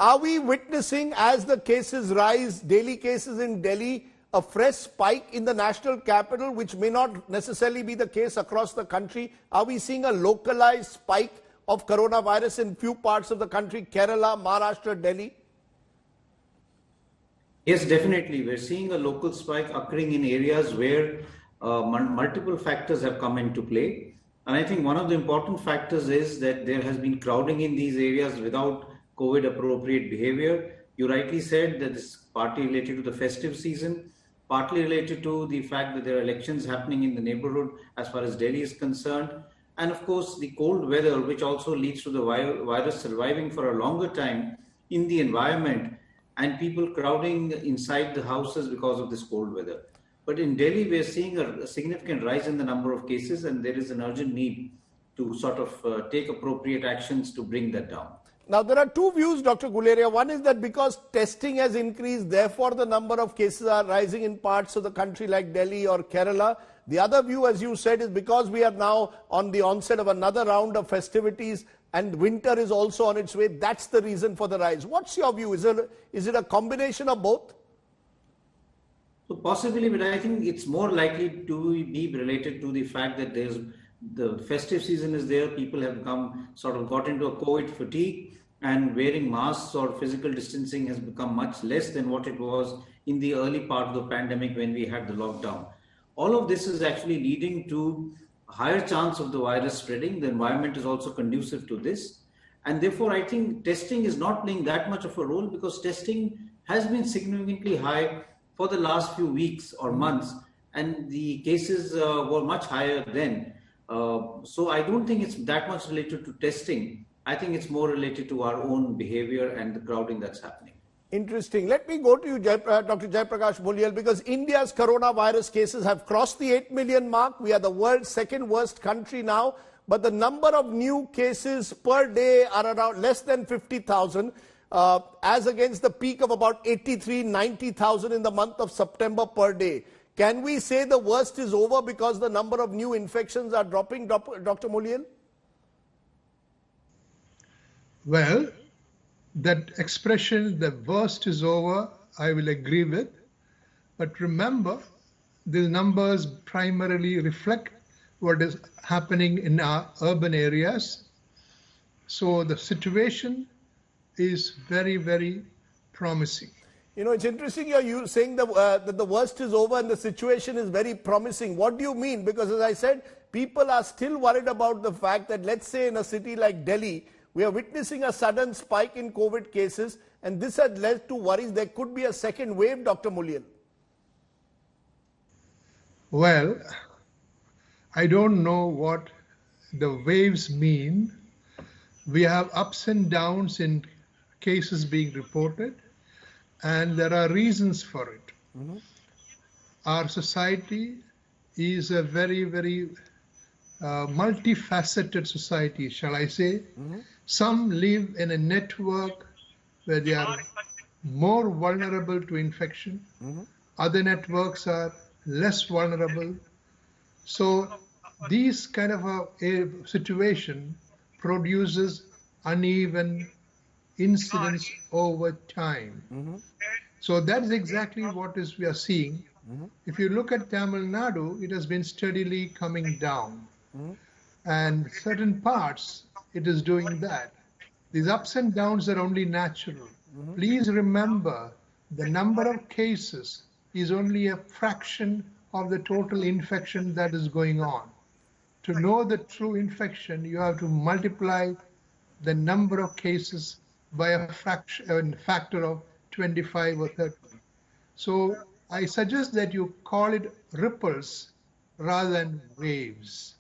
Are we witnessing, as the cases rise, daily cases in Delhi, a fresh spike in the national capital, which may not necessarily be the case across the country? Are we seeing a localized spike of coronavirus in few parts of the country, Kerala, Maharashtra, Delhi? Yes, definitely. We're seeing a local spike occurring in areas where multiple factors have come into play. And I think one of the important factors is that there has been crowding in these areas without COVID appropriate behavior. You rightly said that this is partly related to the festive season, partly related to the fact that there are elections happening in the neighborhood as far as Delhi is concerned. And of course, the cold weather, which also leads to the virus surviving for a longer time in the environment and people crowding inside the houses because of this cold weather. But in Delhi, we're seeing a significant rise in the number of cases, and there is an urgent need to sort of take appropriate actions to bring that down. Now, there are two views, Dr. Guleria. One is that because testing has increased, therefore the number of cases are rising in parts of the country like Delhi or Kerala. The other view, as you said, is because we are now on the onset of another round of festivities and winter is also on its way. That's the reason for the rise. What's your view? Is it a combination of both? So possibly, but I think it's more likely to be related to the fact that there's the festive season is there. People have got into a COVID fatigue, and wearing masks or physical distancing has become much less than what it was in the early part of the pandemic when we had the lockdown. All of this is actually leading to a higher chance of the virus spreading. The environment is also conducive to this. And therefore, I think testing is not playing that much of a role because testing has been significantly high for the last few weeks or months, and the cases were much higher then. So I don't think it's that much related to testing. I think it's more related to our own behavior and the crowding that's happening. Interesting. Let me go to you, Dr. Jaiprakash Mulyal, because India's coronavirus cases have crossed the 8 million mark. We are the world's second worst country now, but the number of new cases per day are around less than 50,000, as against the peak of about 83, 90,000 in the month of September per day. Can we say the worst is over because the number of new infections are dropping, Dr. Mulyal? Well, that expression, the worst is over, I will agree with. But remember, the numbers primarily reflect what is happening in our urban areas. So the situation is very, very promising. You know, it's interesting you're saying that the worst is over and the situation is very promising. What do you mean? Because as I said, people are still worried about the fact that, let's say in a city like Delhi, we are witnessing a sudden spike in COVID cases, and this has led to worries there could be a second wave, Dr. Mulyal. Well, I don't know what the waves mean. We have ups and downs in cases being reported, and there are reasons for it. Mm-hmm. Our society is a very, very multifaceted society, shall I say. Mm-hmm. Some live in a network where they are more vulnerable to infection. Mm-hmm. Other networks are less vulnerable. So these kind of a situation produces uneven incidence over time. Mm-hmm. So that is exactly what we are seeing. Mm-hmm. If you look at Tamil Nadu, it has been steadily coming down. Mm-hmm. And certain parts, it is doing that. These ups and downs are only natural. Mm-hmm. Please remember, the number of cases is only a fraction of the total infection that is going on. To know the true infection, you have to multiply the number of cases by a factor of 25 or 30. So I suggest that you call it ripples rather than waves.